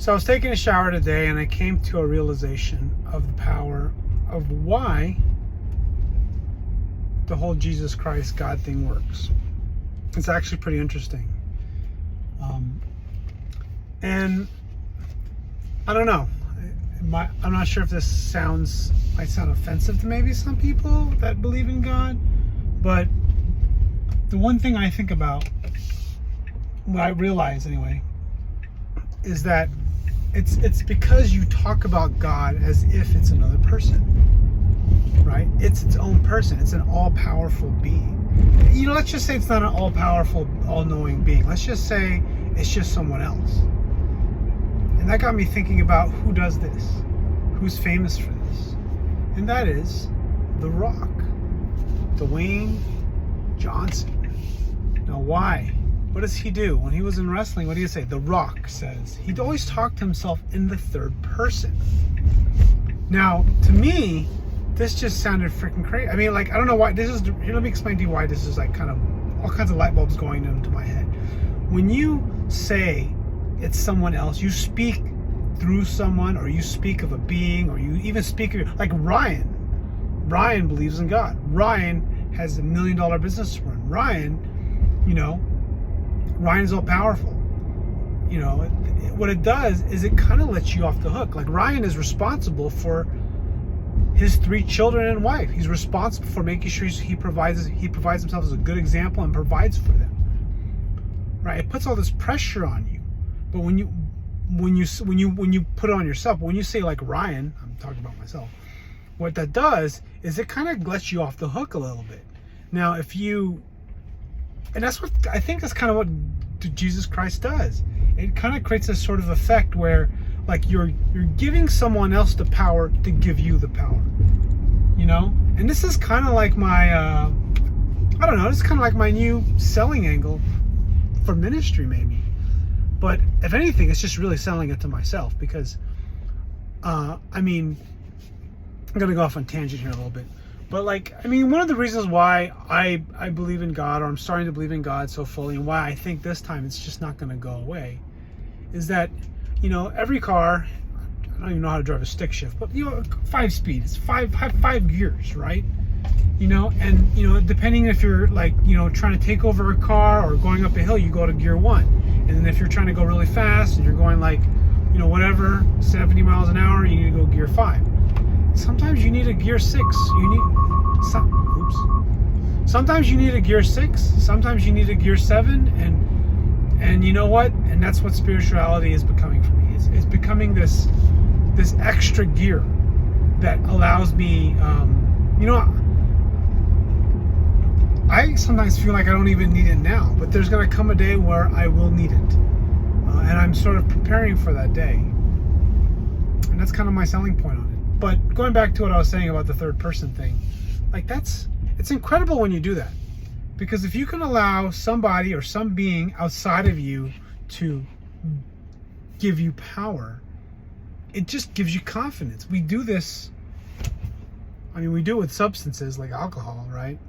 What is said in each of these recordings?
So I was taking a shower today and I came to a realization of the power of why the whole Jesus Christ God thing works. It's actually pretty interesting. And I don't know. I'm not sure if this might sound offensive to maybe some people that believe in God, but the one thing I think about, what I realize anyway, is that it's because you talk about God as if it's another person, right? It's its own person. It's an all-powerful being. Let's just say it's not an all-powerful, all-knowing being. Let's just say it's just someone else. And that got me thinking about who does this, who's famous for this, and that is The Rock, Dwayne Johnson. Now, why? What does he do? When he was in wrestling, what do you say? The Rock says he'd always talk to himself in the third person. Now, to me, this just sounded freaking crazy. I mean, I don't know why. Let me explain to you why this is kind of all kinds of light bulbs going into my head. When you say it's someone else, you speak through someone, or you speak of a being, or you even speak of, like Ryan. Ryan believes in God. Ryan has $1 million business to run. Ryan is all powerful. What it does is it kind of lets you off the hook. Like, Ryan is responsible for his 3 children and wife. He's responsible for making sure he provides himself as a good example and provides for them. Right? It puts all this pressure on you. But when you put it on yourself, when you say like Ryan, I'm talking about myself, what that does is it kind of lets you off the hook a little bit. Now, and that's that's kind of what Jesus Christ does. It kind of creates this sort of effect where, like, you're giving someone else the power to give you the power, And this is kind of like my, I don't know, this is kind of like my new selling angle for ministry, maybe. But if anything, it's just really selling it to myself because, I'm going to go off on tangent here a little bit. But one of the reasons why I believe in God, or I'm starting to believe in God so fully, and why I think this time it's just not going to go away, is that, every car, I don't even know how to drive a stick shift, but 5-speed, it's five gears, right? And depending if you're trying to take over a car or going up a hill, you go to gear 1. And then if you're trying to go really fast and you're going 70 miles an hour, you need to go gear 5. Sometimes you need a gear 6. Sometimes you need a gear 6. Sometimes you need a gear 7. And you know what? And that's what spirituality is becoming for me. It's becoming this extra gear that allows me. I sometimes feel like I don't even need it now, but there's going to come a day where I will need it, and I'm sort of preparing for that day. And that's kind of my selling point on it. But going back to what I was saying about the third person thing, it's incredible when you do that. Because if you can allow somebody or some being outside of you to give you power, it just gives you confidence. We do this, we do it with substances like alcohol, right?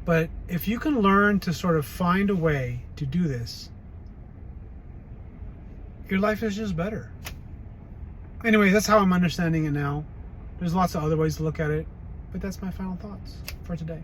But if you can learn to sort of find a way to do this, your life is just better. Anyway, that's how I'm understanding it now. There's lots of other ways to look at it, but that's my final thoughts for today.